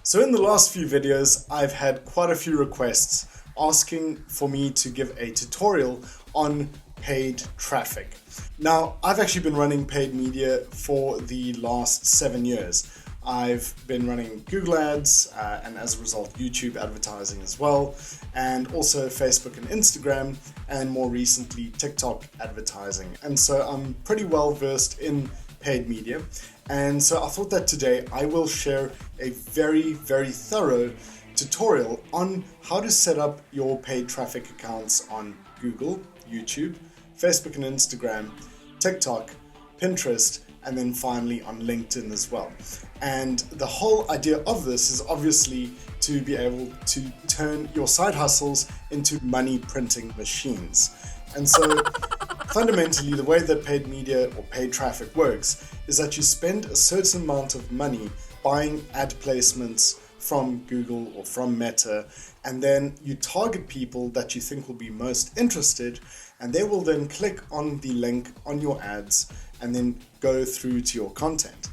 So in the last few videos, I've had quite a few requests asking for me to give a tutorial on paid traffic. Now, I've actually been running paid media for the last 7 years. I've been running Google Ads and as a result YouTube advertising as well, and also Facebook and Instagram, and more recently TikTok advertising. And so I'm pretty well versed in paid media. And so I thought that today I will share a very thorough tutorial on how to set up your paid traffic accounts on Google, YouTube, Facebook and Instagram, TikTok, Pinterest, and then finally on LinkedIn as well. And the whole idea of this is obviously to be able to turn your side hustles into money printing machines. And so fundamentally, the way that paid media or paid traffic works is that you spend a certain amount of money buying ad placements from Google or from Meta, and then you target people that you think will be most interested, and they will then click on the link on your ads and then go through to your content.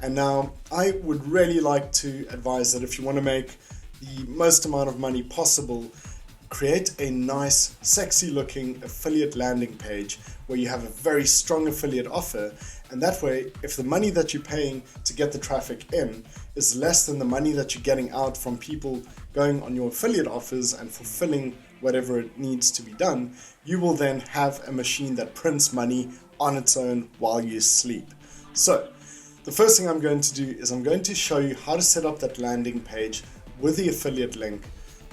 And now I would really like to advise that if you want to make the most amount of money possible, create a nice, sexy looking affiliate landing page where you have a very strong affiliate offer. And that way, if the money that you're paying to get the traffic in is less than the money that you're getting out from people going on your affiliate offers and fulfilling whatever it needs to be done, you will then have a machine that prints money on its own while you sleep. So the first thing I'm going to do is I'm going to show you how to set up that landing page with the affiliate link.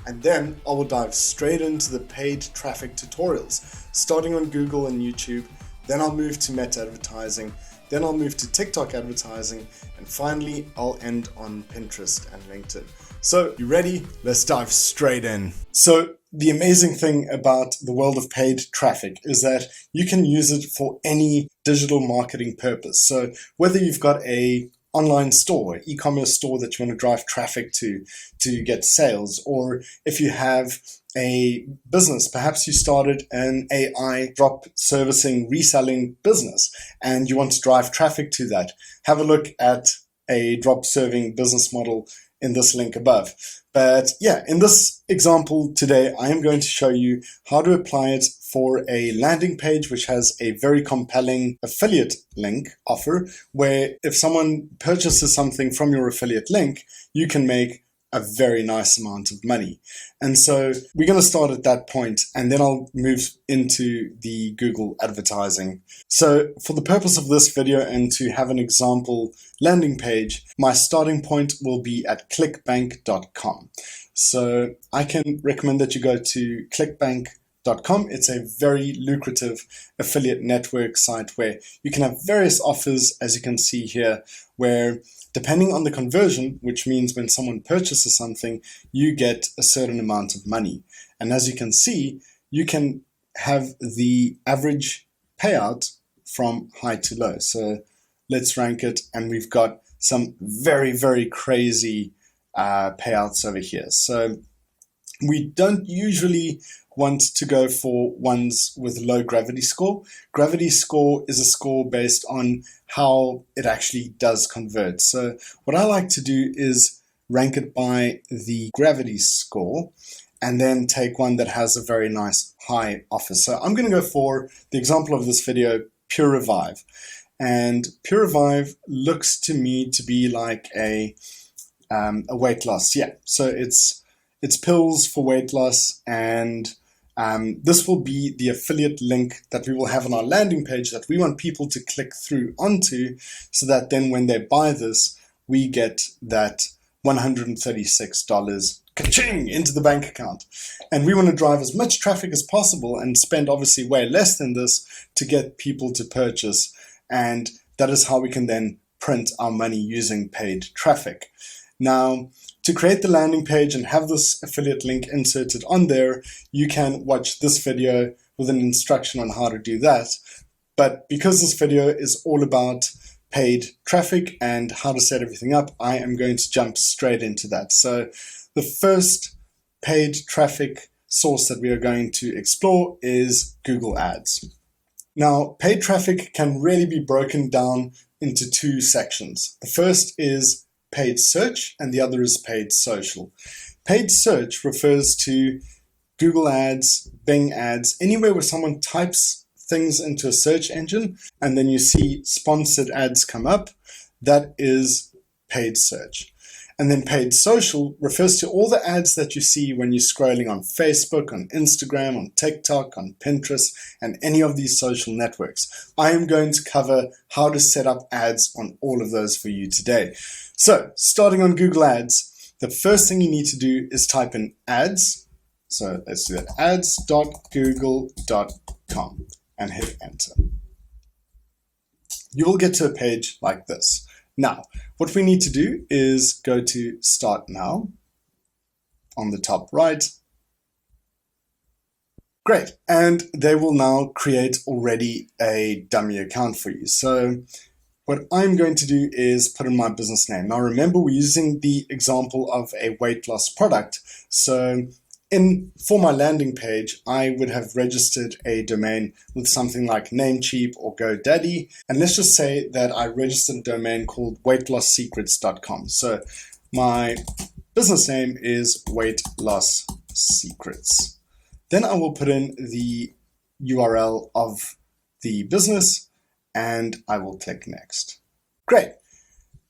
And then I will dive straight into the paid traffic tutorials, starting on Google and YouTube. Then I'll move to Meta advertising. Then I'll move to TikTok advertising. And finally, I'll end on Pinterest and LinkedIn. So you ready? Let's dive straight in. So the amazing thing about the world of paid traffic is that you can use it for any digital marketing purpose. So whether you've got a online store, e-commerce store that you want to drive traffic to get sales, or if you have a business, perhaps you started an AI drop servicing reselling business and you want to drive traffic to that, have a look at a drop serving business model in this link above. But yeah, in this example today, I am going to show you how to apply it for a landing page which has a very compelling affiliate link offer, where if someone purchases something from your affiliate link, you can make a very nice amount of money. And so we're going to start at that point, and then I'll move into the Google advertising. So for the purpose of this video and to have an example landing page, my starting point will be at clickbank.com. So I can recommend that you go to clickbank.com. It's a very lucrative affiliate network site where you can have various offers, as you can see here, where depending on the conversion, which means when someone purchases something, you get a certain amount of money. And as you can see, you can have the average payout from high to low. So let's rank it, and we've got some very crazy payouts over here. So we don't usually want to go for ones with low gravity score. Gravity score is a score based on how it actually does convert. So what I like to do is rank it by the gravity score and then take one that has a very nice high offer. So I'm going to go for the example of this video, Pure Revive. And Pure Revive looks to me to be like a weight loss. Yeah, so it's pills for weight loss, and this will be the affiliate link that we will have on our landing page that we want people to click through onto, so that then when they buy this, we get that $136 ka-ching into the bank account. And we want to drive as much traffic as possible and spend obviously way less than this to get people to purchase. And that is how we can then print our money using paid traffic. Now, to create the landing page and have this affiliate link inserted on there, you can watch this video with an instruction on how to do that. But because this video is all about paid traffic and how to set everything up, I am going to jump straight into that. So the first paid traffic source that we are going to explore is Google Ads. Now, paid traffic can really be broken down into two sections. The first is paid search and the other is paid social. Paid search refers to Google Ads, Bing Ads, anywhere where someone types things into a search engine and then you see sponsored ads come up. That is paid search. And then paid social refers to all the ads that you see when you're scrolling on Facebook, on Instagram, on TikTok, on Pinterest, and any of these social networks. I am going to cover how to set up ads on all of those for you today. So, starting on Google Ads, the first thing you need to do is type in ads. So let's do that, ads.google.com, and hit enter. You will get to a page like this. Now, what we need to do is go to Start Now on the top right. Great, and they will now create already a dummy account for you. So what I'm going to do is put in my business name. Now remember, we're using the example of a weight loss product. So for my landing page, I would have registered a domain with something like Namecheap or GoDaddy. And let's just say that I registered a domain called weightlossecrets.com. So my business name is Weight Loss Secrets. Then I will put in the URL of the business and I will click next. Great.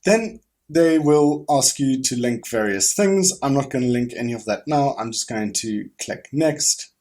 Then they will ask you to link various things. I'm not going to link any of that now. I'm just going to click next.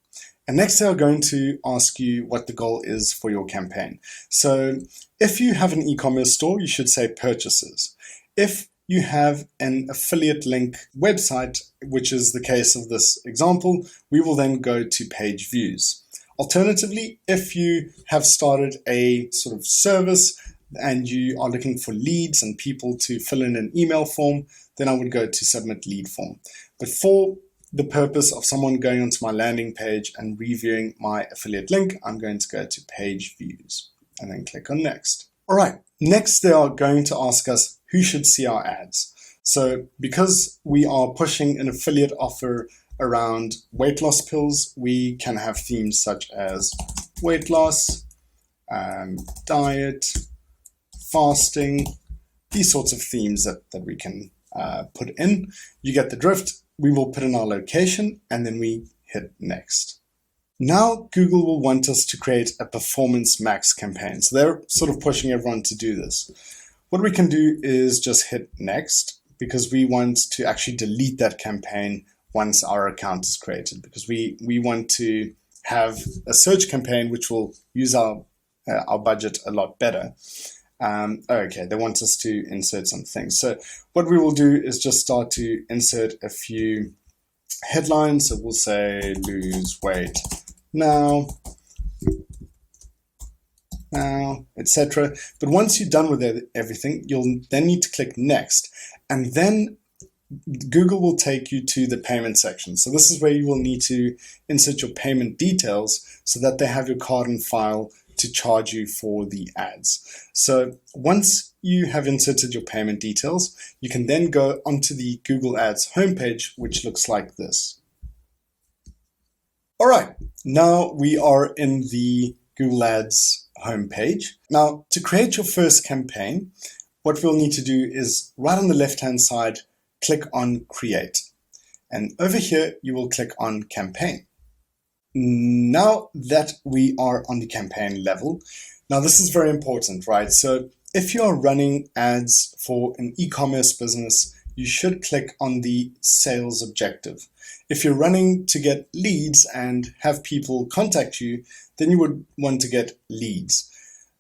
And next they are going to ask you what the goal is for your campaign. So if you have an e-commerce store, you should say purchases. If you have an affiliate link website, which is the case of this example, we will then go to page views. Alternatively, if you have started a sort of service and you are looking for leads and people to fill in an email form, then I would go to submit lead form. But for the purpose of someone going onto my landing page and reviewing my affiliate link, I'm going to go to page views and then click on next. All right, next they are going to ask us who should see our ads. So because we are pushing an affiliate offer around weight loss pills, we can have themes such as weight loss, diet, fasting, these sorts of themes that we can put in. You get the drift. We will put in our location and then we hit next. Now Google will want us to create a performance max campaign. So they're sort of pushing everyone to do this. What we can do is just hit next because we want to actually delete that campaign once our account is created, because we want to have a search campaign which will use our budget a lot better. Okay, they want us to insert some things. So what we will do is just start to insert a few headlines. So we'll say lose weight now, etc. But once you're done with everything, you'll then need to click next, and then Google will take you to the payment section. So this is where you will need to insert your payment details so that they have your card on file to charge you for the ads. So once you have inserted your payment details, you can then go onto the Google Ads homepage, which looks like this. All right, now we are in the Google Ads homepage. Now, to create your first campaign, what we'll need to do is right on the left-hand side, click on Create. And over here, you will click on Campaign. Now that we are on the campaign level, now this is very important, right? So if you are running ads for an e-commerce business, you should click on the sales objective. If you're running to get leads and have people contact you, then you would want to get leads.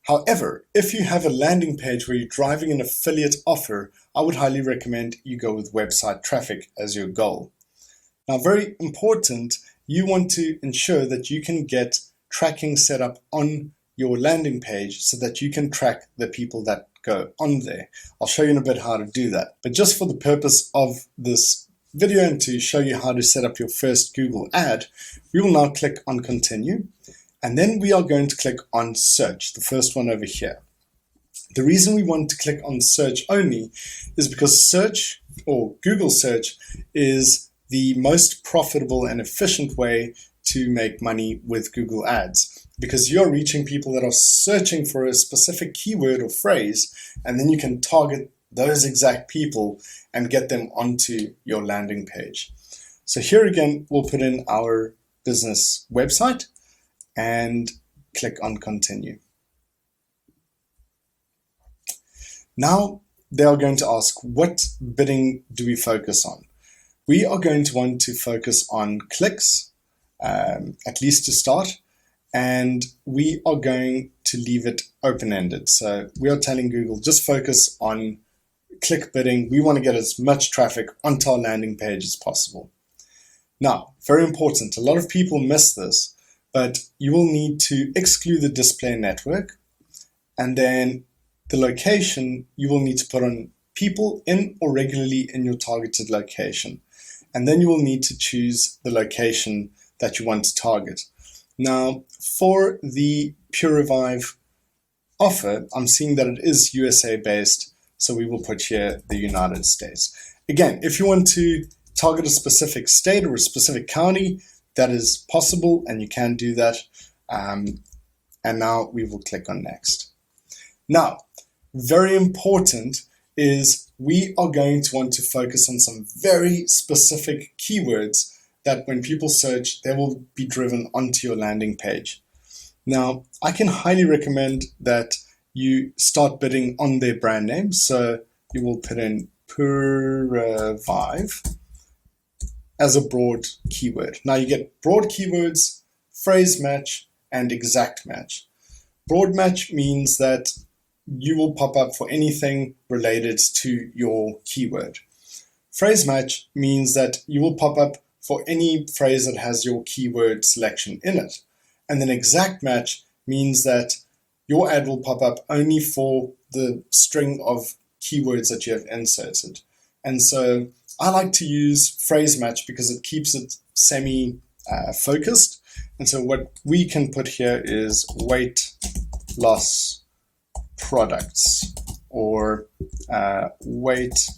However, if you have a landing page where you're driving an affiliate offer, I would highly recommend you go with website traffic as your goal. Now, very important, you want to ensure that you can get tracking set up on your landing page so that you can track the people that go on there. I'll show you in a bit how to do that. But just for the purpose of this video and to show you how to set up your first Google ad, we will now click on Continue. And then we are going to click on Search, the first one over here. The reason we want to click on Search only is because search, or Google search, is the most profitable and efficient way to make money with Google Ads, because you're reaching people that are searching for a specific keyword or phrase, and then you can target those exact people and get them onto your landing page. So here again, we'll put in our business website and click on continue. Now they are going to ask, what bidding do we focus on? We are going to want to focus on clicks, at least to start, and we are going to leave it open-ended. So we are telling Google, just focus on click bidding. We want to get as much traffic onto our landing page as possible. Now, very important, a lot of people miss this, but you will need to exclude the display network, and then the location you will need to put on people in or regularly in your targeted location. And then you will need to choose the location that you want to target. Now, for the Pure Revive offer, I'm seeing that it is USA based, so we will put here the United States. Again, if you want to target a specific state or a specific county, that is possible and you can do that. And now we will click on next. Now, very important is we are going to want to focus on some very specific keywords that when people search, they will be driven onto your landing page. Now, I can highly recommend that you start bidding on their brand name. So you will put in Pure Revive as a broad keyword. Now you get broad keywords, phrase match, and exact match. Broad match means that you will pop up for anything related to your keyword. Phrase match means that you will pop up for any phrase that has your keyword selection in it. And then exact match means that your ad will pop up only for the string of keywords that you have inserted. And so I like to use phrase match because it keeps it semi-focused. And so what we can put here is weight loss products or weight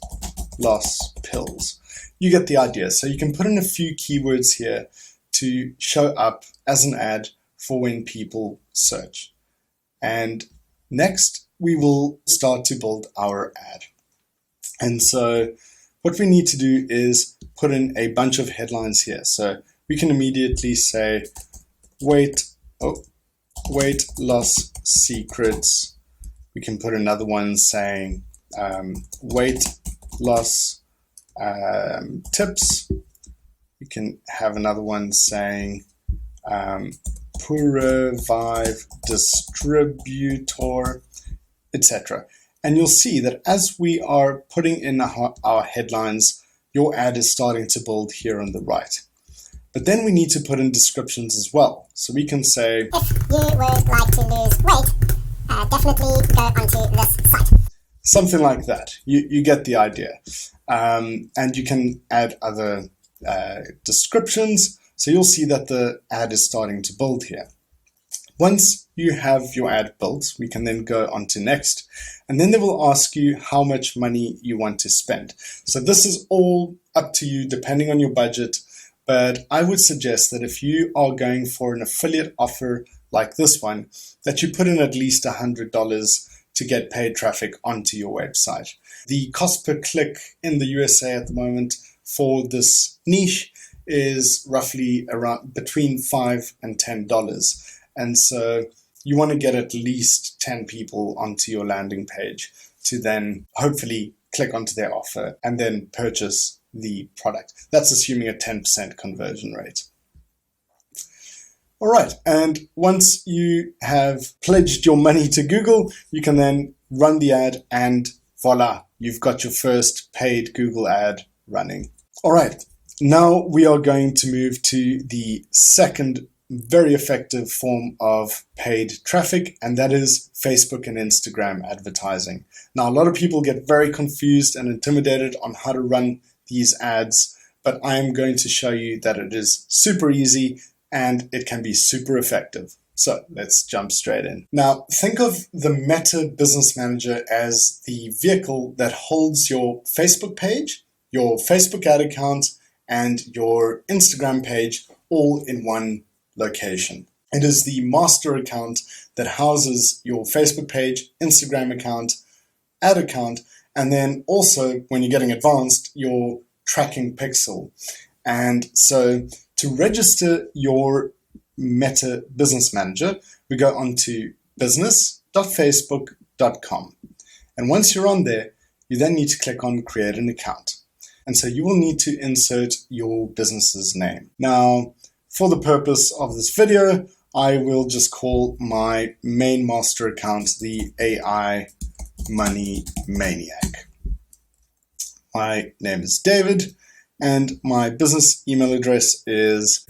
loss pills. You get the idea. So you can put in a few keywords here to show up as an ad for when people search. And next, we will start to build our ad. And so what we need to do is put in a bunch of headlines here. So we can immediately say weight loss secrets. We can put another one saying weight loss tips. We can have another one saying Pure Revive distributor, etc. And you'll see that as we are putting in our headlines, your ad is starting to build here on the right. But then we need to put in descriptions as well. So we can say, if you would like to lose weight, definitely go onto this site. Something like that. You get the idea. And you can add other descriptions. So you'll see that the ad is starting to build here. Once you have your ad built, we can then go on to next. And then they will ask you how much money you want to spend. So this is all up to you depending on your budget. But I would suggest that if you are going for an affiliate offer like this one, that you put in at least $100 to get paid traffic onto your website. The cost per click in the USA at the moment for this niche is roughly around between $5 and $10. And so you want to get at least 10 people onto your landing page to then hopefully click onto their offer and then purchase the product. That's assuming a 10% conversion rate. All right, and once you have pledged your money to Google, you can then run the ad and voila, you've got your first paid Google ad running. All right, now we are going to move to the second very effective form of paid traffic, and that is Facebook and Instagram advertising. Now, a lot of people get very confused and intimidated on how to run these ads, but I am going to show you that it is super easy and it can be super effective. So let's jump straight in. Now, think of the Meta Business Manager as the vehicle that holds your Facebook page, your Facebook ad account, and your Instagram page all in one location. It is the master account that houses your Facebook page, Instagram account, ad account, And then also, when you're getting advanced, your tracking pixel. And so to register your Meta Business Manager, we go onto business.facebook.com. And once you're on there, you then need to click on create an account. And so you will need to insert your business's name. Now, for the purpose of this video, I will just call my main master account the AI Money Maniac. My name is David, and my business email address is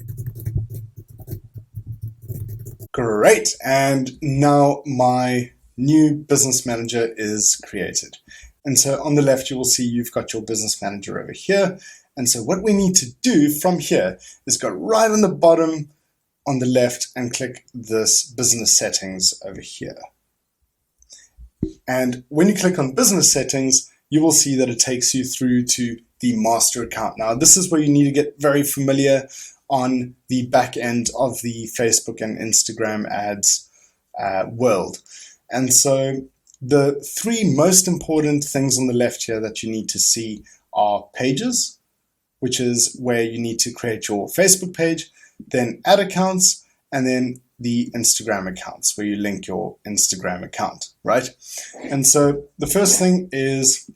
great. And now my new business manager is created. And so on the left, you will see you've got your business manager over here. And so what we need to do from here is go right on the bottom on the left and click this business settings over here. And when you click on business settings, you will see that it takes you through to the master account. Now, this is where you need to get very familiar on the back end of the Facebook and Instagram ads world. And so the three most important things on the left here that you need to see are pages, which is where you need to create your Facebook page, then ad accounts, and then the Instagram accounts where you link your Instagram account, right? And so the first thing is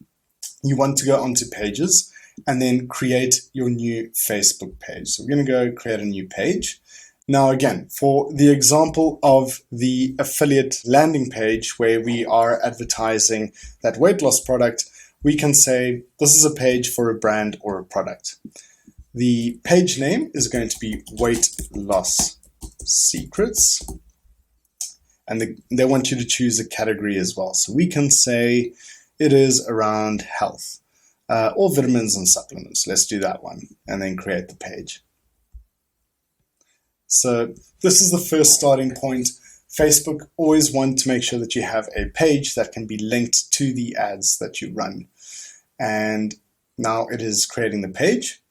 you want to go onto pages and then create your new Facebook page. So we're going to go create a new page. Now, again, for the example of the affiliate landing page where we are advertising that weight loss product, we can say this is a page for a brand or a product. The page name is going to be Weight Loss Secrets. And they want you to choose a category as well. So we can say it is around health or vitamins and supplements. Let's do that one and then create the page. So this is the first starting point. Facebook always want to make sure that you have a page that can be linked to the ads that you run. And now it is creating the page.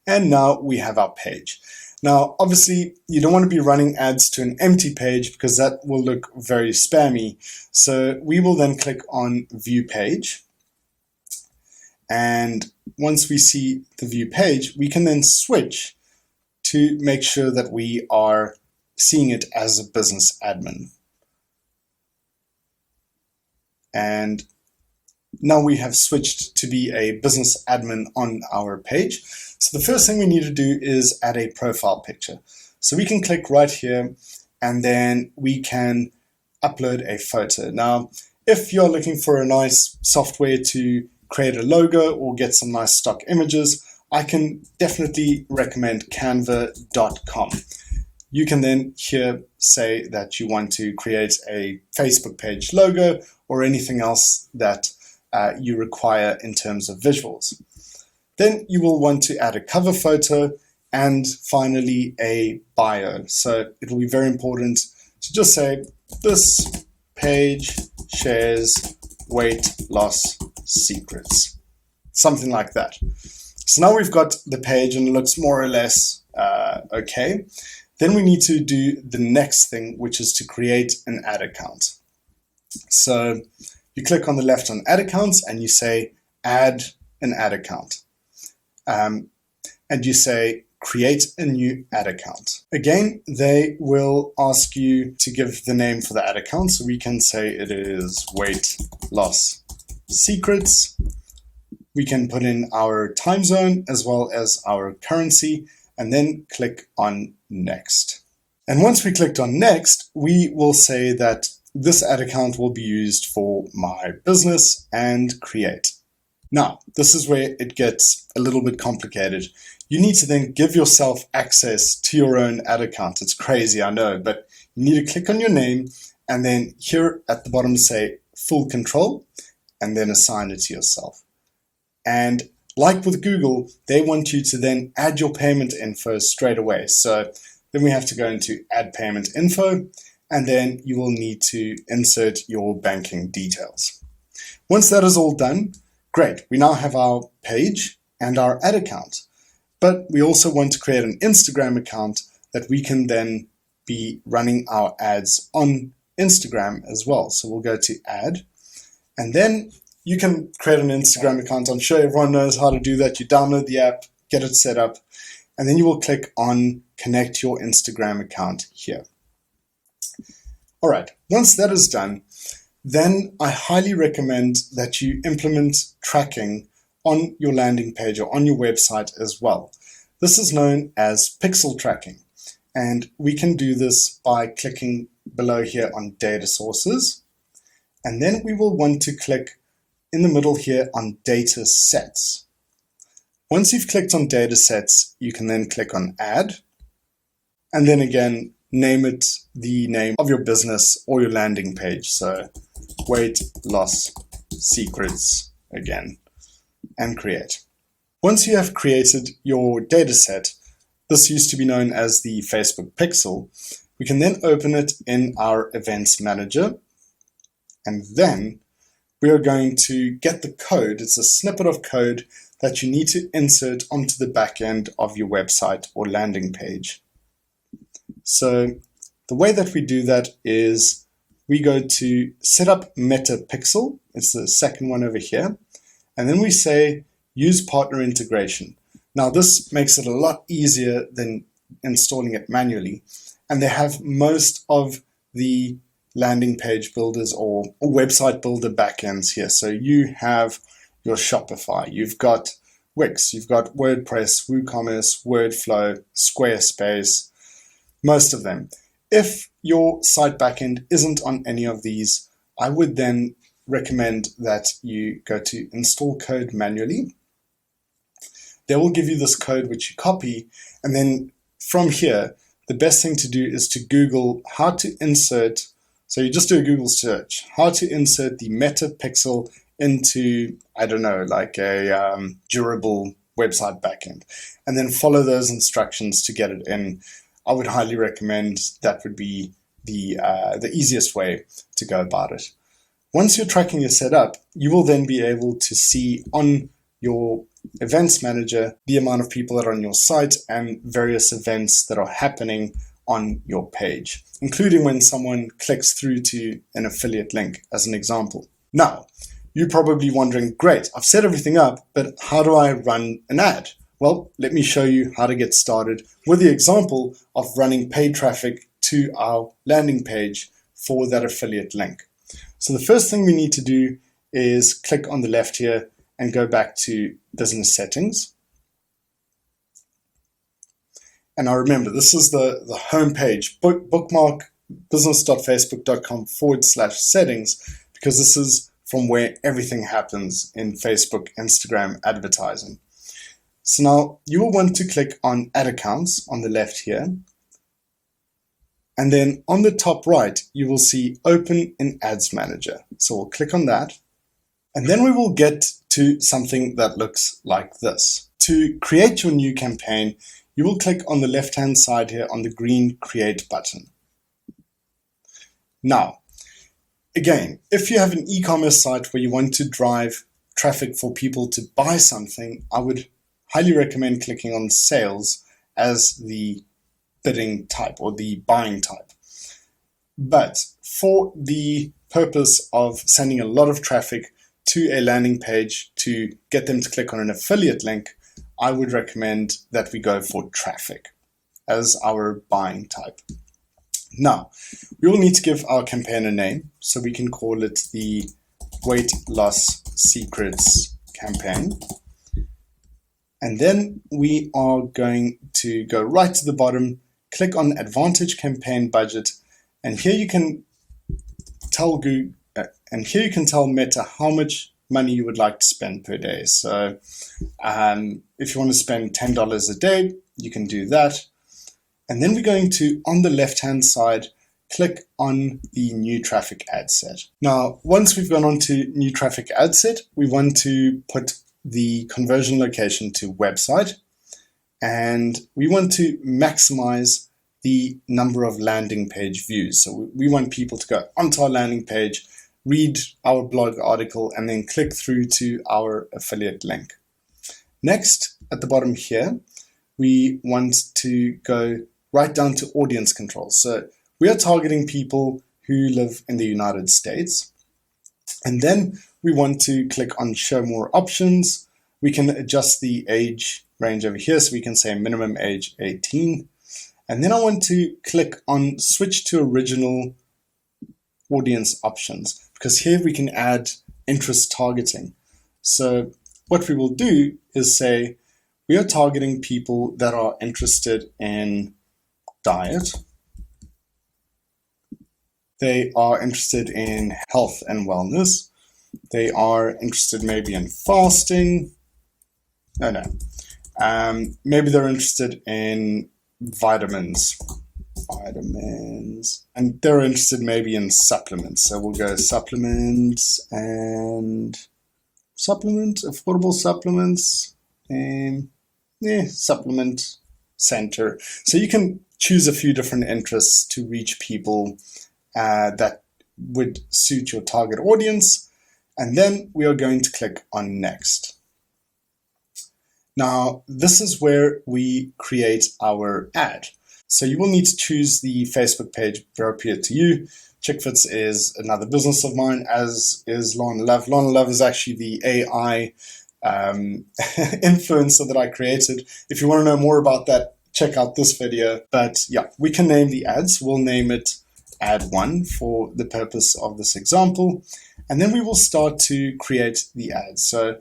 And now we have our page. Now, obviously, you don't want to be running ads to an empty page because that will look very spammy. So we will then click on View Page. And once we see the view page, we can then switch to make sure that we are seeing it as a business admin. And now we have switched to be a business admin on our page. So the first thing we need to do is add a profile picture. So we can click right here and then we can upload a photo. Now, if you're looking for a nice software to create a logo or get some nice stock images, I can definitely recommend canva.com. You can then here say that you want to create a Facebook page logo or anything else that you require in terms of visuals. Then you will want to add a cover photo and finally a bio. So it will be very important to just say this page shares weight loss secrets, something like that. So now we've got the page and it looks more or less okay. Then we need to do the next thing, which is to create an ad account. So you click on the left on ad accounts and you say add an ad account. And you say create a new ad account. Again, they will ask you to give the name for the ad account. So we can say it is weight loss secrets. We can put in our time zone as well as our currency and then click on next. And once we clicked on next, we will say that this ad account will be used for my business and create. Now, this is where it gets a little bit complicated. You need to then give yourself access to your own ad account. It's crazy, I know, but you need to click on your name and then here at the bottom say full control and then assign it to yourself. And like with Google, they want you to then add your payment info straight away. So then we have to go into add payment info and then you will need to insert your banking details. Once that is all done, great. We now have our page and our ad account, but we also want to create an Instagram account that we can then be running our ads on Instagram as well. So we'll go to add and then you can create an Instagram account. I'm sure everyone knows how to do that. You download the app, get it set up, and then you will click on connect your Instagram account here. All right, once that is done, then I highly recommend that you implement tracking on your landing page or on your website as well. This is known as pixel tracking, and we can do this by clicking below here on data sources, and then we will want to click in the middle here on data sets. Once you've clicked on data sets, you can then click on add, and then again name it the name of your business or your landing page. So weight loss secrets again, and create. Once you have created your data set, this used to be known as the Facebook pixel, we can then open it in our events manager, and then we are going to get the code. It's a snippet of code that you need to insert onto the back end of your website or landing page. So the way that we do that is we go to set up meta pixel. It's the second one over here. And then we say use partner integration. Now this makes it a lot easier than installing it manually. And they have most of the landing page builders or website builder backends here. So you have your Shopify, you've got Wix, you've got WordPress, WooCommerce, Wordflow, Squarespace, most of them. If your site backend isn't on any of these, I would then recommend that you go to install code manually. They will give you this code which you copy, and then from here, the best thing to do is to Google how to insert, so you just do a Google search, how to insert the meta pixel into, I don't know, like a durable website backend, and then follow those instructions to get it in. I would highly recommend that would be the easiest way to go about it. Once your tracking is set up, you will then be able to see on your events manager the amount of people that are on your site and various events that are happening on your page, including when someone clicks through to an affiliate link, as an example. Now, you're probably wondering, great, I've set everything up, but how do I run an ad? Well, let me show you how to get started with the example of running paid traffic to our landing page for that affiliate link. So the first thing we need to do is click on the left here and go back to business settings. And now remember, this is the home page. Bookmark business.facebook.com/settings, because this is from where everything happens in Facebook, Instagram advertising. So now you will want to click on Add Accounts on the left here. And then on the top right, you will see Open in Ads Manager. So we'll click on that. And then we will get to something that looks like this. To create your new campaign, you will click on the left-hand side here on the green Create button. Now, again, if you have an e-commerce site where you want to drive traffic for people to buy something, I would highly recommend clicking on Sales as the bidding type or the buying type. But for the purpose of sending a lot of traffic to a landing page to get them to click on an affiliate link, I would recommend that we go for traffic as our buying type. Now, we will need to give our campaign a name, so we can call it the Weight Loss Secrets campaign. And then we are going to go right to the bottom, click on Advantage Campaign Budget, and here you can tell Google, tell Meta how much money you would like to spend per day. So if you want to spend $10 a day, you can do that. And then we're going to, on the left-hand side, click on the New Traffic Ad Set. Now, once we've gone on to New Traffic Ad Set, we want to put the conversion location to website, and we want to maximize the number of landing page views. So we want people to go onto our landing page, read our blog article, and then click through to our affiliate link. Next, at the bottom here, we want to go right down to audience control. So we are targeting people who live in the United States. And then we want to click on show more options. We can adjust the age range over here. So we can say minimum age 18. And then I want to click on switch to original audience options, because here we can add interest targeting. So what we will do is say we are targeting people that are interested in diet. They are interested in health and wellness. They are interested maybe in fasting. Maybe they're interested in vitamins, and they're interested maybe in supplements. So we'll go supplements and affordable supplements, and supplement center. So you can choose a few different interests to reach people that would suit your target audience. And then we are going to click on next. Now, this is where we create our ad. So you will need to choose the Facebook page appropriate to you. ChickFits is another business of mine, as is Lana Love. Lana Love is actually the AI influencer that I created. If you want to know more about that, check out this video. But yeah, we can name the ads. We'll name it ad 1 for the purpose of this example. And then we will start to create the ads. So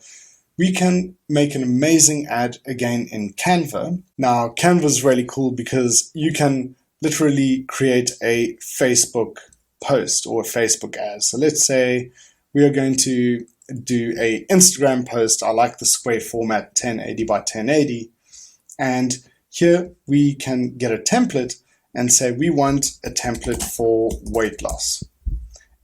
we can make an amazing ad again in Canva. Now, Canva is really cool because you can literally create a Facebook post or a Facebook ad. So let's say we are going to do a Instagram post. I like the square format, 1080 by 1080. And here we can get a template and say we want a template for weight loss.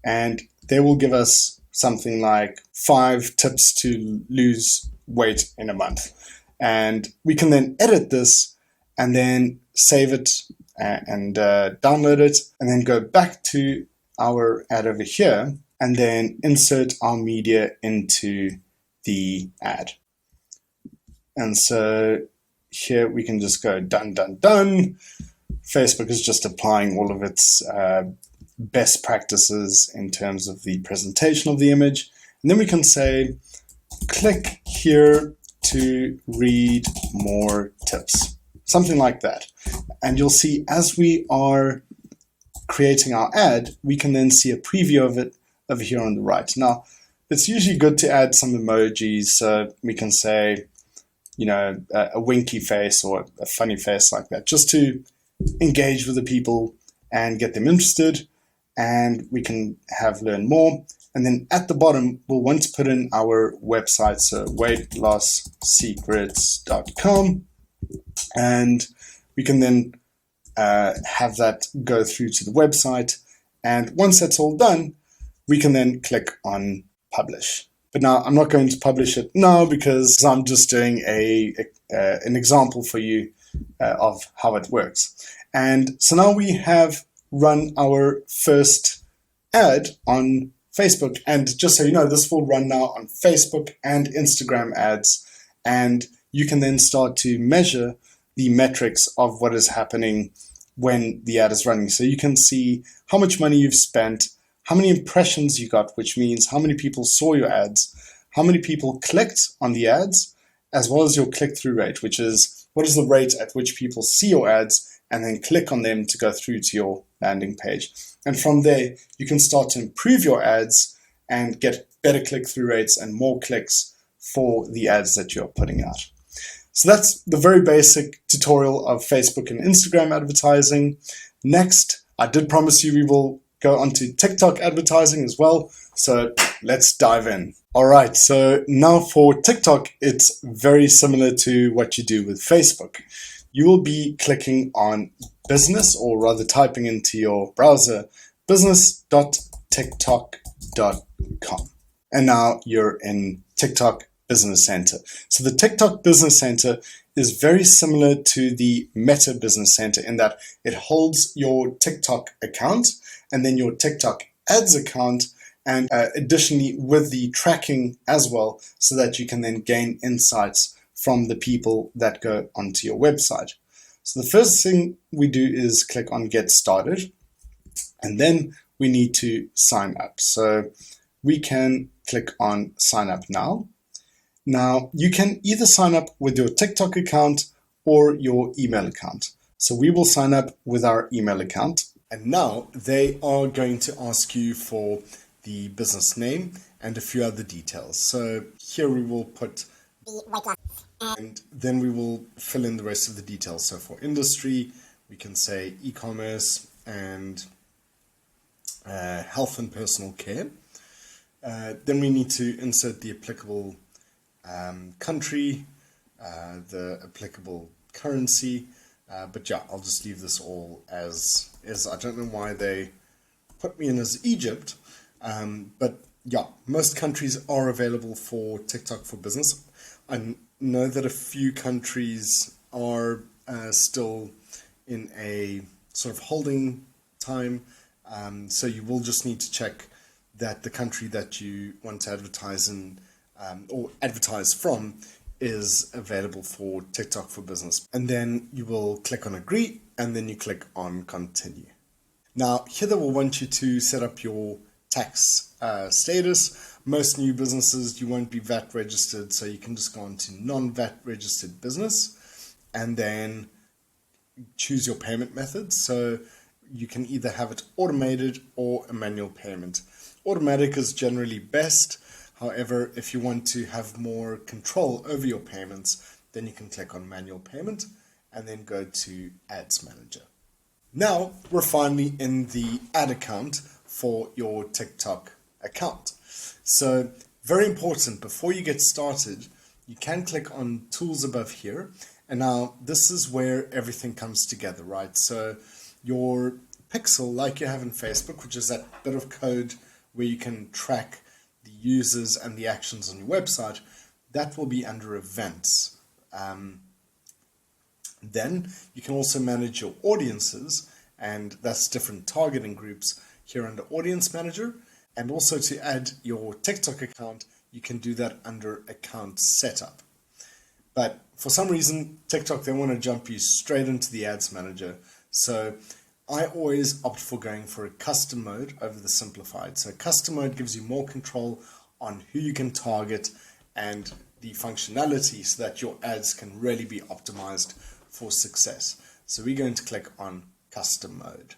And they will give us something like 5 tips to lose weight in a month. And we can then edit this and then save it and download it, and then go back to our ad over here and then insert our media into the ad. And so here we can just go done, done, done. Facebook is just applying all of its best practices in terms of the presentation of the image. And then we can say, click here to read more tips, something like that. And you'll see as we are creating our ad, we can then see a preview of it over here on the right. Now, it's usually good to add some emojis. So we can say, a winky face or a funny face like that, just to engage with the people and get them interested. And we can have learn more. And then at the bottom, we'll want to put in our website, so weightlossecrets.com. And we can then have that go through to the website. And once that's all done, we can then click on publish. But now I'm not going to publish it now because I'm just doing an example for you of how it works. And so now we have run our first ad on Facebook. And just so you know, this will run now on Facebook and Instagram ads. And you can then start to measure the metrics of what is happening when the ad is running. So you can see how much money you've spent, how many impressions you got, which means how many people saw your ads, how many people clicked on the ads, as well as your click-through rate, which is what is the rate at which people see your ads and then click on them to go through to your landing page. And from there, you can start to improve your ads and get better click-through rates and more clicks for the ads that you're putting out. So that's the very basic tutorial of Facebook and Instagram advertising. Next, I did promise you we will go onto TikTok advertising as well. So let's dive in. All right, so now for TikTok, it's very similar to what you do with Facebook. You will be clicking on business, or rather typing into your browser, business.tiktok.com. And now you're in TikTok Business Center. So the TikTok Business Center is very similar to the Meta Business Center in that it holds your TikTok account and then your TikTok Ads account, and additionally with the tracking as well, so that you can then gain insights from the people that go onto your website. So the first thing we do is click on Get Started, and then we need to sign up. So we can click on sign up now. Now, you can either sign up with your TikTok account or your email account. So we will sign up with our email account. And now they are going to ask you for the business name and a few other details. So here we will put the weight loss, and then we will fill in the rest of the details. So for industry, we can say e-commerce and health and personal care. Then we need to insert the applicable country, the applicable currency, but yeah, I'll just leave this all as is. I don't know why they put me in as Egypt, but yeah, most countries are available for TikTok for business. I know that a few countries are still in a sort of holding time, so you will just need to check that the country that you want to advertise in or advertise from is available for TikTok for business. And then you will click on agree, and then you click on continue. Now, here they will want you to set up your tax status. Most new businesses, you won't be VAT registered, so you can just go on to non-VAT registered business and then choose your payment method. So you can either have it automated or a manual payment. Automatic is generally best. However, if you want to have more control over your payments, then you can click on manual payment and then go to ads manager. Now we're finally in the ad account for your TikTok account. So very important, before you get started, you can click on tools above here. And now this is where everything comes together, right? So your pixel, like you have in Facebook, which is that bit of code where you can track the users and the actions on your website, that will be under events. Then you can also manage your audiences, and that's different targeting groups here under Audience Manager. And also to add your TikTok account, you can do that under Account Setup. But for some reason, TikTok, they want to jump you straight into the Ads Manager. So I always opt for going for a custom mode over the simplified. So custom mode gives you more control on who you can target and the functionality so that your ads can really be optimized for success. So we're going to click on custom mode.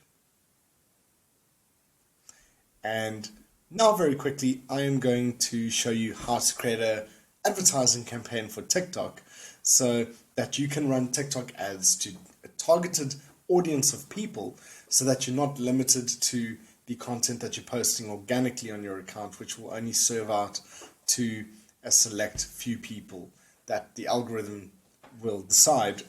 And now very quickly, I am going to show you how to create an advertising campaign for TikTok so that you can run TikTok ads to a targeted audience of people so that you're not limited to the content that you're posting organically on your account, which will only serve out to a select few people that the algorithm will decide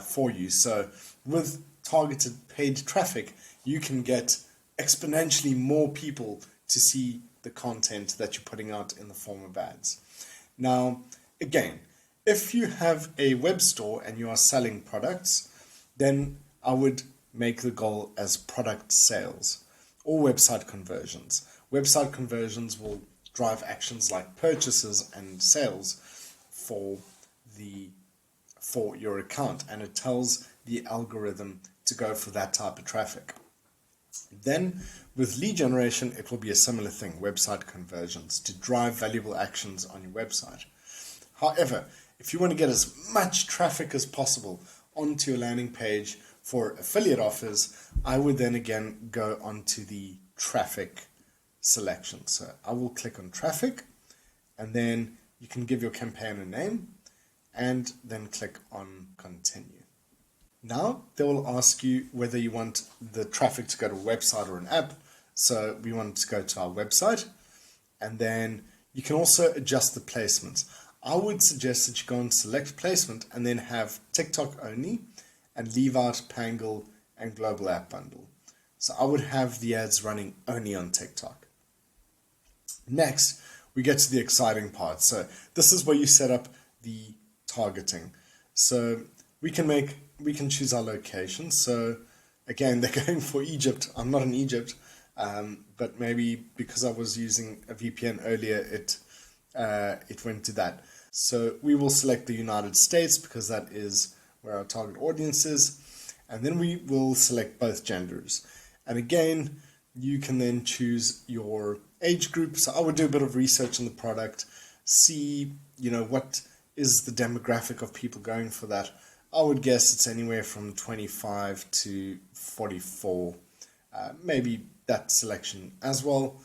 for you. So with targeted paid traffic, you can get exponentially more people to see the content that you're putting out in the form of ads. Now, again, if you have a web store and you are selling products, then I would make the goal as product sales or website conversions. Website conversions will drive actions like purchases and sales for your account, and it tells the algorithm to go for that type of traffic. Then with lead generation, it will be a similar thing, website conversions, to drive valuable actions on your website. However, if you want to get as much traffic as possible onto your landing page for affiliate offers, I would then again go onto the traffic selection. So I will click on traffic, and then you can give your campaign a name and then click on continue. Now they will ask you whether you want the traffic to go to a website or an app. So we want to go to our website, and then you can also adjust the placements. I would suggest that you go and select placement and then have TikTok only and leave out Pangle and Global App Bundle. So I would have the ads running only on TikTok. Next, we get to the exciting part. So this is where you set up the targeting. So we can choose our location. So again, they're going for Egypt. I'm not in Egypt, but maybe because I was using a VPN earlier, it went to that. So we will select the United States because that is where our target audience is. And then we will select both genders. And again, you can then choose your age group. So I would do a bit of research on the product, see, what is the demographic of people going for that. I would guess it's anywhere from 25 to 44, maybe that selection as well.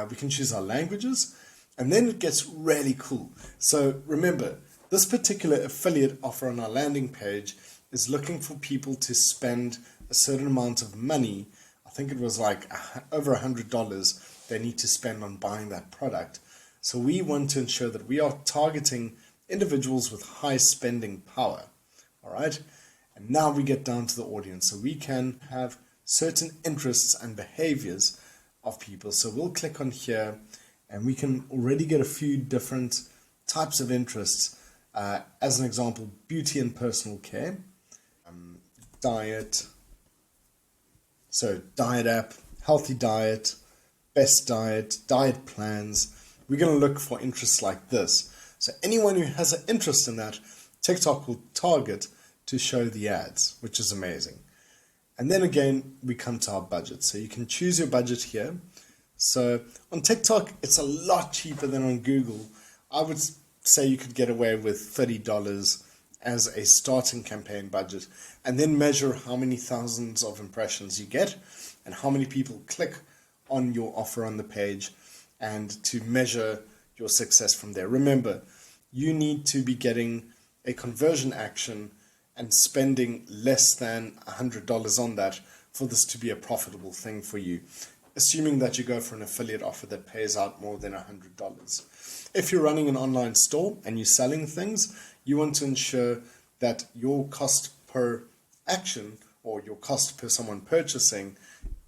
We can choose our languages, and then it gets really cool. So remember, this particular affiliate offer on our landing page is looking for people to spend a certain amount of money. I think it was like over $100 they need to spend on buying that product. So we want to ensure that we are targeting individuals with high spending power. All right. And now we get down to the audience. So we can have certain interests and behaviors of people. So we'll click on here and we can already get a few different types of interests. As an example, beauty and personal care, diet. So diet app, healthy diet, best diet, diet plans. We're going to look for interests like this. So anyone who has an interest in that, TikTok will target to show the ads, which is amazing. And then again, we come to our budget. So you can choose your budget here. So on TikTok, it's a lot cheaper than on Google. I would say you could get away with $30 as a starting campaign budget, and then measure how many thousands of impressions you get and how many people click on your offer on the page, and to measure your success from there. Remember, you need to be getting a conversion action and spending less than $100 on that for this to be a profitable thing for you, assuming that you go for an affiliate offer that pays out more than $100. If you're running an online store and you're selling things, you want to ensure that your cost per action or your cost per someone purchasing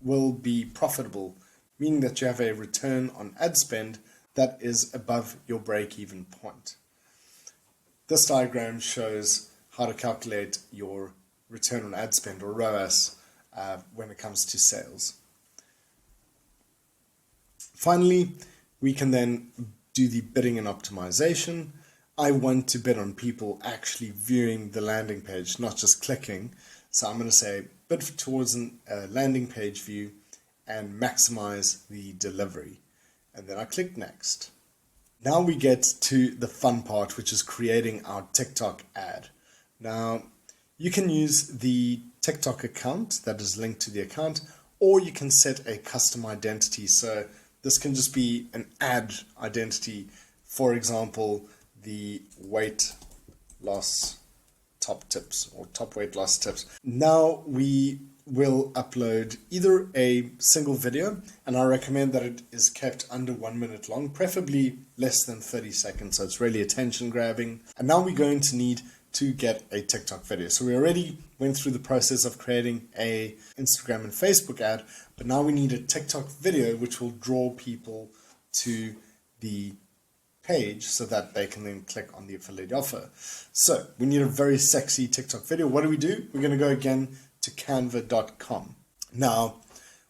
will be profitable, meaning that you have a return on ad spend that is above your break-even point. This diagram shows how to calculate your return on ad spend, or ROAS, when it comes to sales. Finally, we can then do the bidding and optimization. I want to bid on people actually viewing the landing page, not just clicking. So I'm going to say bid towards a landing page view and maximize the delivery. And then I click next. Now we get to the fun part, which is creating our TikTok ad. Now, you can use the TikTok account that is linked to the account, or you can set a custom identity. So this can just be an ad identity. For example, the weight loss top tips or top weight loss tips. Now we will upload either a single video, and I recommend that it is kept under 1 minute long, preferably less than 30 seconds. So it's really attention grabbing. And now we're going to need to get a TikTok video. So we already went through the process of creating a Instagram and Facebook ad, but now we need a TikTok video which will draw people to the page so that they can then click on the affiliate offer. So we need a very sexy TikTok video. What do? We're going to go again to canva.com. Now,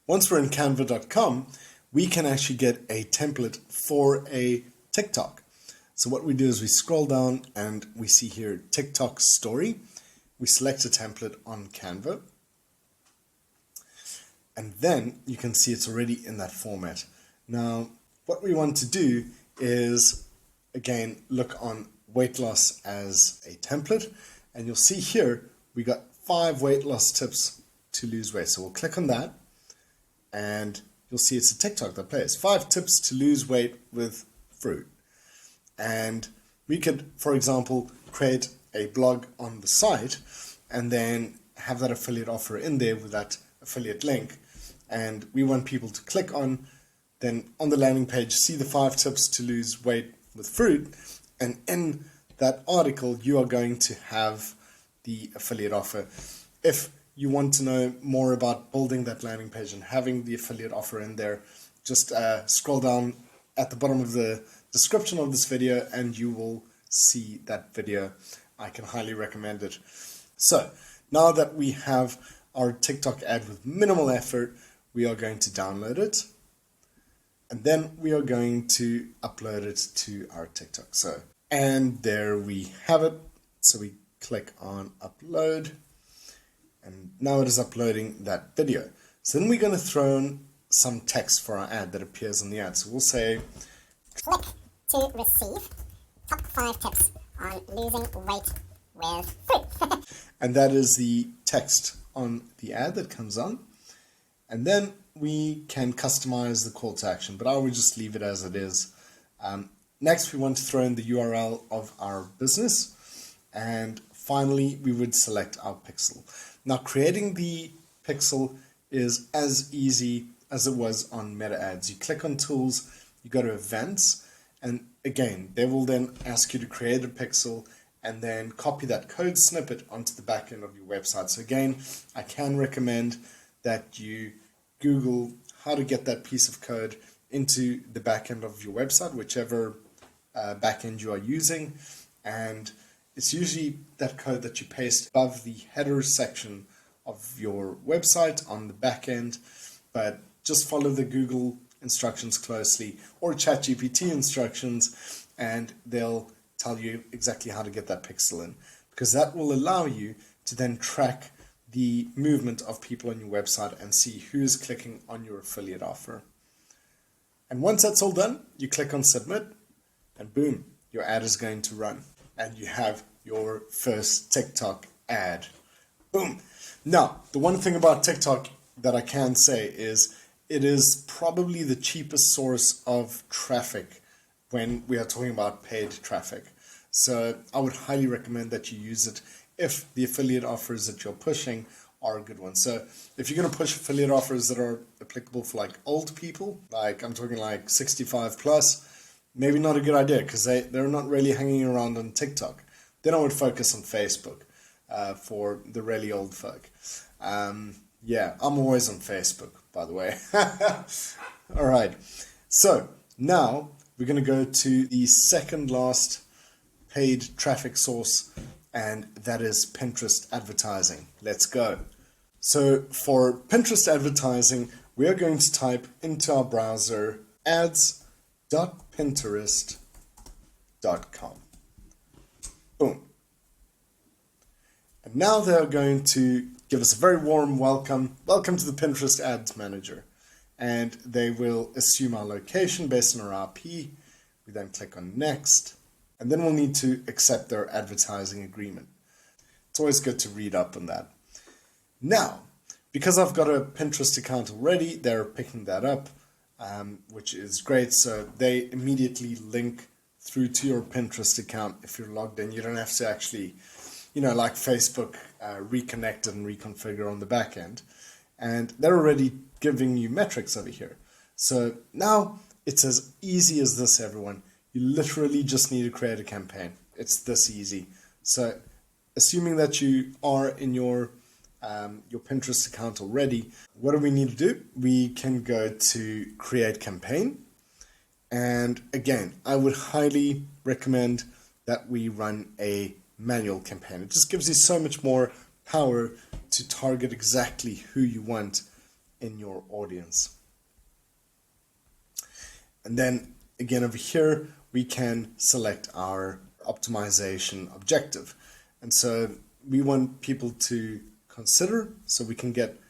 once we're in canva.com, we can actually get a template for a TikTok. So what we do is we scroll down and we see here TikTok story. We select a template on Canva. And then you can see it's already in that format. Now, what we want to do is, again, look on weight loss as a template. And you'll see here, we got 5 weight loss tips to lose weight. So we'll click on that and you'll see it's a TikTok that plays 5 tips to lose weight with fruit. And we could, for example, create a blog on the site and then have that affiliate offer in there with that affiliate link. And we want people to click on, then on the landing page, see the 5 tips to lose weight with fruit. And in that article, you are going to have the affiliate offer. If you want to know more about building that landing page and having the affiliate offer in there, just scroll down at the bottom of the description of this video and you will see that video. I can highly recommend it. So now that we have our TikTok ad with minimal effort, we are going to download it and then we are going to upload it to our TikTok. So, and there we have it. So we click on upload and now it is uploading that video. So then we're going to throw in some text for our ad that appears in the ad. So we'll say, click to receive top 5 tips on losing weight with food. and that is the text on the ad that comes on. And then we can customize the call to action, but I would just leave it as it is. Next, we want to throw in the URL of our business. And finally, we would select our pixel. Now, creating the pixel is as easy as it was on Meta Ads. You click on Tools, you go to Events, and again, they will then ask you to create a pixel and then copy that code snippet onto the back end of your website. So again, I can recommend that you Google how to get that piece of code into the back end of your website, whichever back end you are using. And it's usually that code that you paste above the header section of your website on the back end, but just follow the Google instructions closely or ChatGPT instructions, and they'll tell you exactly how to get that pixel in, because that will allow you to then track the movement of people on your website and see who's clicking on your affiliate offer. And once that's all done, you click on submit, and boom, your ad is going to run, and you have your first TikTok ad. Boom. Now, the one thing about TikTok that I can say is it is probably the cheapest source of traffic when we are talking about paid traffic. So I would highly recommend that you use it if the affiliate offers that you're pushing are a good one. So if you're going to push affiliate offers that are applicable for like old people, like I'm talking like 65 plus, maybe not a good idea, because they're not really hanging around on TikTok. Then I would focus on Facebook for the really old folk. Yeah, I'm always on Facebook, by the way. All right. So now we're going to go to the second last paid traffic source, and that is Pinterest advertising. Let's go. So for Pinterest advertising, we are going to type into our browser ads.pinterest.com. Boom. And now they're going to give us a very warm welcome. Welcome to the Pinterest Ads Manager. And they will assume our location based on our IP. We then click on Next. And then we'll need to accept their advertising agreement. It's always good to read up on that. Now, because I've got a Pinterest account already, they're picking that up, which is great. So they immediately link through to your Pinterest account if you're logged in. You don't have to actually, like Facebook, reconnect and reconfigure on the back end. And they're already giving you metrics over here. So now it's as easy as this, everyone. You literally just need to create a campaign. It's this easy. So assuming that you are in your Pinterest account already, what do we need to do? We can go to create campaign. And again, I would highly recommend that we run a manual campaign. It just gives you so much more power to target exactly who you want in your audience. And then again over here, we can select our optimization objective. And so we want people to consider, so we can get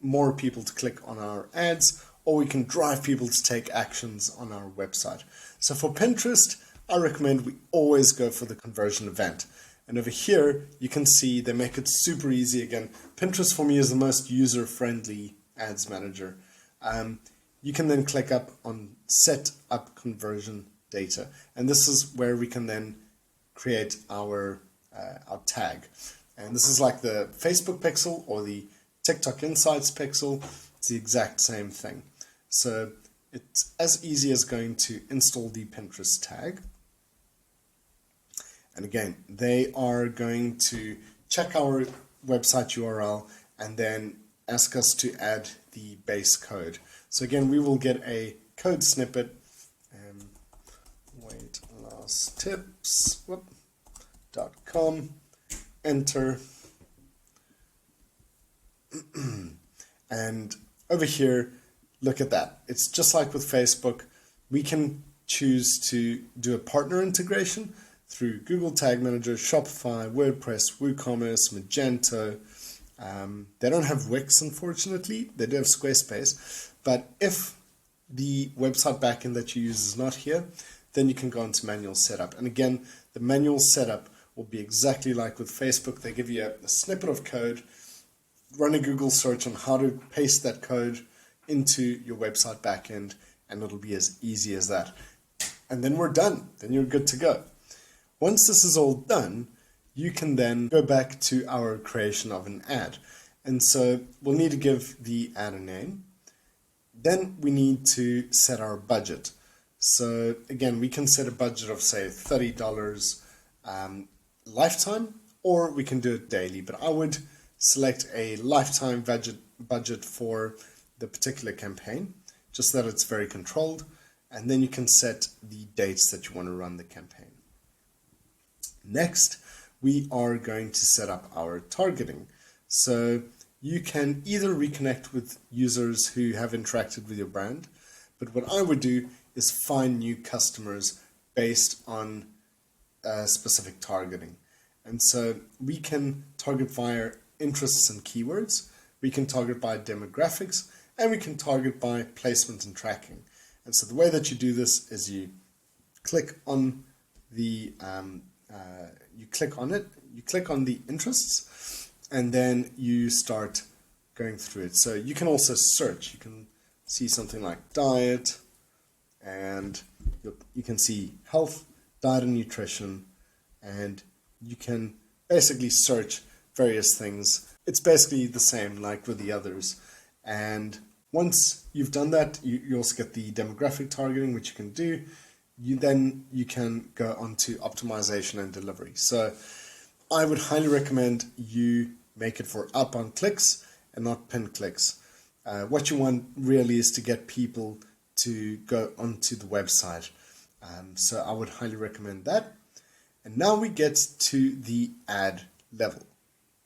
more people to click on our ads, or we can drive people to take actions on our website. So for Pinterest, I recommend we always go for the conversion event. And over here, you can see they make it super easy. Again, Pinterest for me is the most user-friendly ads manager. You can then click up on set up conversion data. And this is where we can then create our tag. And this is like the Facebook pixel or the TikTok Insights pixel. It's the exact same thing. So it's as easy as going to install the Pinterest tag. And again, they are going to check our website URL and then ask us to add the base code. So again, we will get a code snippet. Weight loss tips.com. Enter. And over here, look at that. It's just like with Facebook. We can choose to do a partner integration through Google Tag Manager, Shopify, WordPress, WooCommerce, Magento, They don't have Wix, unfortunately. They do have Squarespace. But if the website backend that you use is not here, then you can go into manual setup. And again, the manual setup will be exactly like with Facebook. They give you a snippet of code, run a Google search on how to paste that code into your website backend, and it'll be as easy as that. And then we're done. Then you're good to go. Once this is all done, you can then go back to our creation of an ad. And so we'll need to give the ad a name. Then we need to set our budget. So again, we can set a budget of say $30 lifetime, or we can do it daily. But I would select a lifetime budget for the particular campaign, just so that it's very controlled. And then you can set the dates that you want to run the campaign. Next, we are going to set up our targeting. So you can either reconnect with users who have interacted with your brand, but what I would do is find new customers based on specific targeting. And so we can target via interests and keywords, we can target by demographics, and we can target by placement and tracking. And so the way that you do this is you click on the you click on the interests, and then you start going through it. So you can also search. You can see something like diet, and you can see health, diet and nutrition, and you can basically search various things. It's basically the same like with the others. And once you've done that, you also get the demographic targeting, which you can do. Then you can go on to optimization and delivery. So I would highly recommend you make it for outbound clicks and not pinned clicks. What you want really is to get people to go onto the website. So I would highly recommend that. And now we get to the ad level.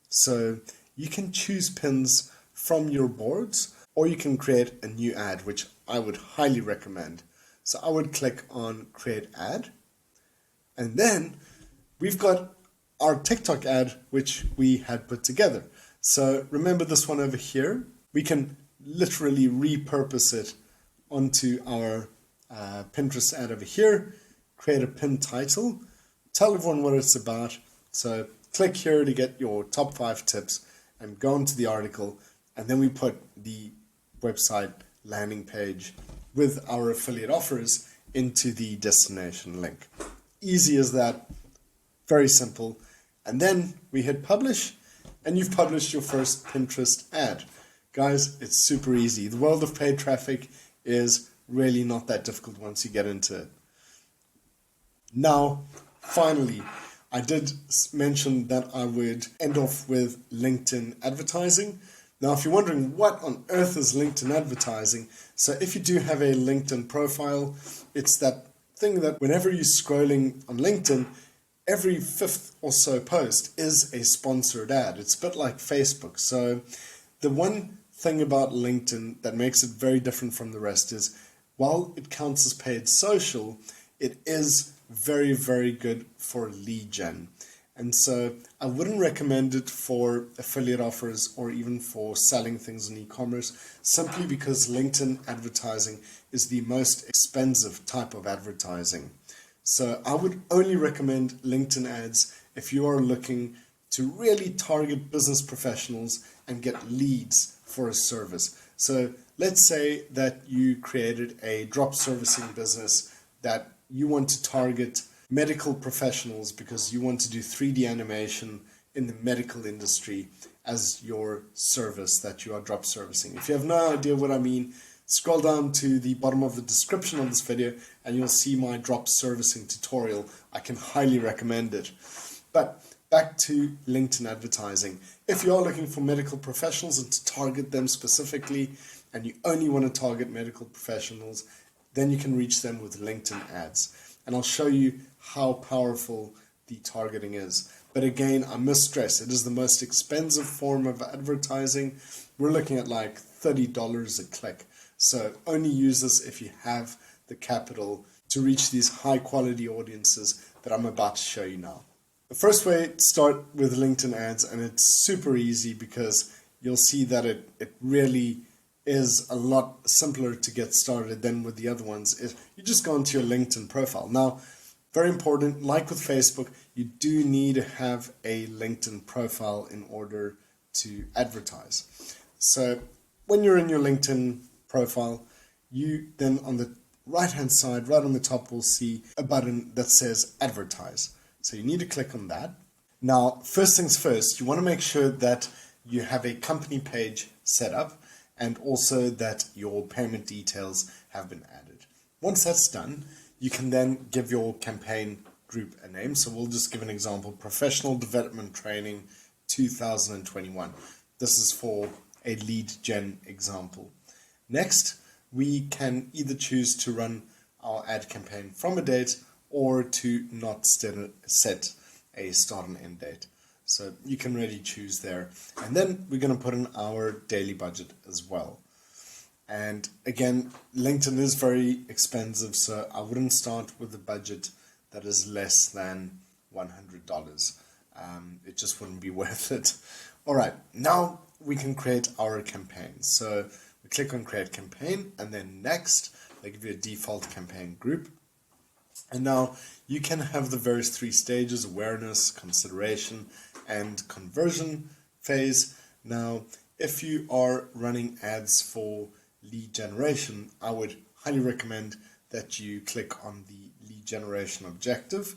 So you can choose pins from your boards, or you can create a new ad, which I would highly recommend. So I would click on create ad, and then we've got our TikTok ad, which we had put together. So remember this one over here, we can literally repurpose it onto our Pinterest ad over here, create a pin title, tell everyone what it's about. So click here to get your top 5 tips and go into the article, and then we put the website landing page with our affiliate offers into the destination link. Easy as that, very simple. And then we hit publish, and you've published your first Pinterest ad. Guys, it's super easy. The world of paid traffic is really not that difficult once you get into it. Now, finally, I did mention that I would end off with LinkedIn advertising. Now, if you're wondering what on earth is LinkedIn advertising, so if you do have a LinkedIn profile, it's that thing that whenever you're scrolling on LinkedIn, every 5th or so post is a sponsored ad. It's a bit like Facebook. So the one thing about LinkedIn that makes it very different from the rest is while it counts as paid social, it is very, very good for lead gen. And so I wouldn't recommend it for affiliate offers or even for selling things on e-commerce, simply because LinkedIn advertising is the most expensive type of advertising. So I would only recommend LinkedIn ads if you are looking to really target business professionals and get leads for a service. So let's say that you created a drop servicing business that you want to target medical professionals because you want to do 3D animation in the medical industry as your service that you are drop servicing. If you have no idea what I mean, scroll down to the bottom of the description of this video and you'll see my drop servicing tutorial. I can highly recommend it. But back to LinkedIn advertising. If you are looking for medical professionals and to target them specifically, and you only want to target medical professionals, then you can reach them with LinkedIn ads. And I'll show you how powerful the targeting is. But again, I must stress, it is the most expensive form of advertising. We're looking at like $30 a click. So only use this if you have the capital to reach these high quality audiences that I'm about to show you now. The first way, start with LinkedIn ads, and it's super easy because you'll see that it really is a lot simpler to get started than with the other ones. You just go into your LinkedIn profile. Now, very important, like with Facebook, you do need to have a LinkedIn profile in order to advertise. So when you're in your LinkedIn profile, you then on the right hand side, right on the top, will see a button that says advertise. So you need to click on that. Now, first things first, you want to make sure that you have a company page set up and also that your payment details have been added. Once that's done, you can then give your campaign group a name. So we'll just give an example, Professional Development Training 2021. This is for a lead gen example. Next, we can either choose to run our ad campaign from a date or to not set a start and end date. So you can really choose there. And then we're going to put in our daily budget as well. And again, LinkedIn is very expensive, so I wouldn't start with a budget that is less than $100. It just wouldn't be worth it. All right, now we can create our campaign. So we click on create campaign, and then next, they give you a default campaign group. And now you can have the various 3 stages: awareness, consideration, and conversion phase. Now, if you are running ads for lead generation, I would highly recommend that you click on the lead generation objective.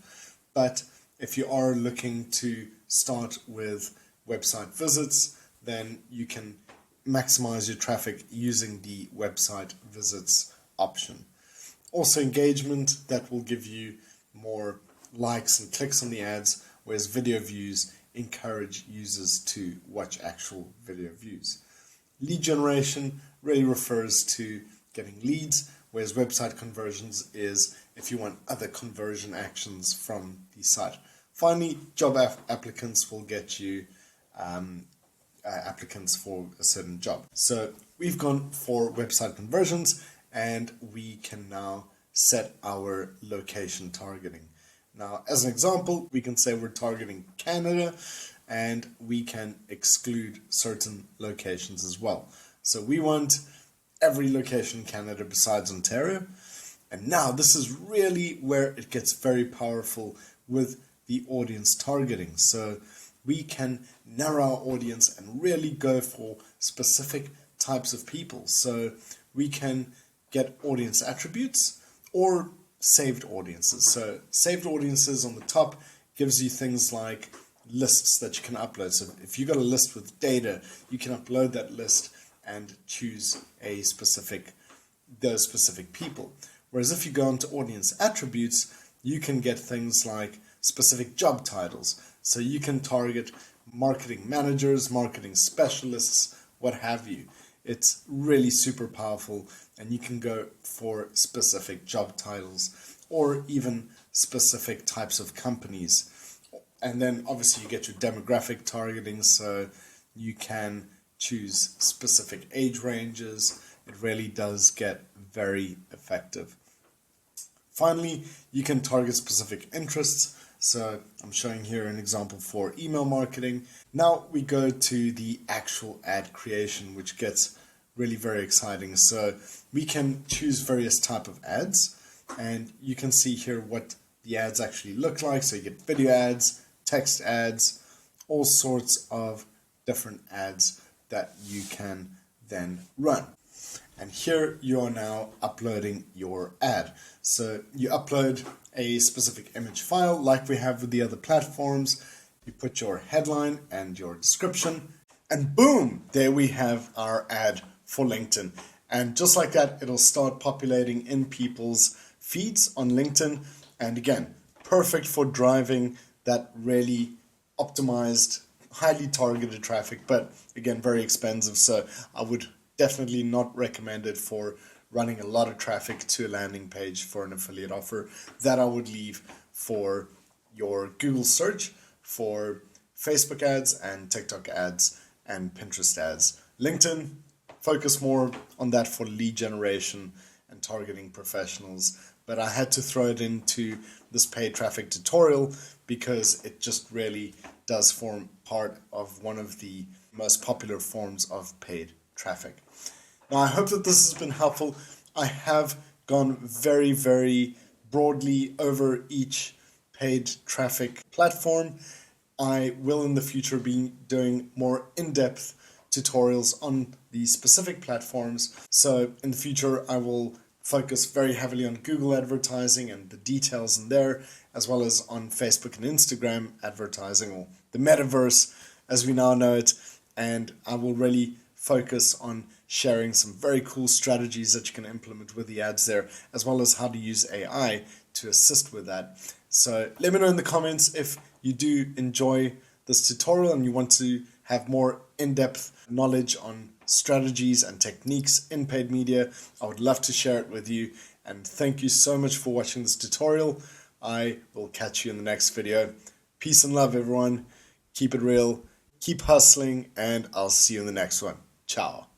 But if you are looking to start with website visits, then you can maximize your traffic using the website visits option. Also engagement, that will give you more likes and clicks on the ads, whereas video views encourage users to watch actual video views. Lead generation really refers to getting leads, whereas website conversions is if you want other conversion actions from the site. Finally, job applicants will get you applicants for a certain job. So we've gone for website conversions, and we can now set our location targeting. Now, as an example, we can say we're targeting Canada, and we can exclude certain locations as well. So we want every location in Canada besides Ontario. And now this is really where it gets very powerful with the audience targeting. So we can narrow our audience and really go for specific types of people. So we can get audience attributes or saved audiences. So saved audiences on the top gives you things like lists that you can upload. So if you got a list with data, you can upload that list and choose those specific people. Whereas if you go into audience attributes, you can get things like specific job titles. So you can target marketing managers, marketing specialists, what have you. It's really super powerful, and you can go for specific job titles or even specific types of companies. And then obviously you get your demographic targeting, so you can choose specific age ranges. It really does get very effective. Finally, you can target specific interests. So I'm showing here an example for email marketing. Now we go to the actual ad creation, which gets really very exciting. So we can choose various type of ads, and you can see here what the ads actually look like. So you get video ads, text ads, all sorts of different ads that you can then run. And here you are now uploading your ad. So you upload a specific image file like we have with the other platforms. You put your headline and your description, and boom, there we have our ad for LinkedIn. And just like that, it'll start populating in people's feeds on LinkedIn. And again, perfect for driving that really optimized, highly targeted traffic, but again, very expensive. So I would definitely not recommend it for running a lot of traffic to a landing page for an affiliate offer. That I would leave for your Google search, for Facebook ads and TikTok ads and Pinterest ads. LinkedIn, focus more on that for lead generation and targeting professionals. But I had to throw it into this paid traffic tutorial because it just really does form part of one of the most popular forms of paid traffic. Now, I hope that this has been helpful. I have gone very, very broadly over each paid traffic platform. I will in the future be doing more in-depth tutorials on these specific platforms. So in the future, I will focus very heavily on Google advertising and the details in there, as well as on Facebook and Instagram advertising, or the metaverse as we now know it. And I will really focus on sharing some very cool strategies that you can implement with the ads there, as well as how to use AI to assist with that. So let me know in the comments if you do enjoy this tutorial and you want to have more in-depth knowledge on strategies and techniques in paid media. I would love to share it with you, and thank you so much for watching this tutorial. I will catch you in the next video. Peace and love, everyone. Keep it real, keep hustling, and I'll see you in the next one. Ciao.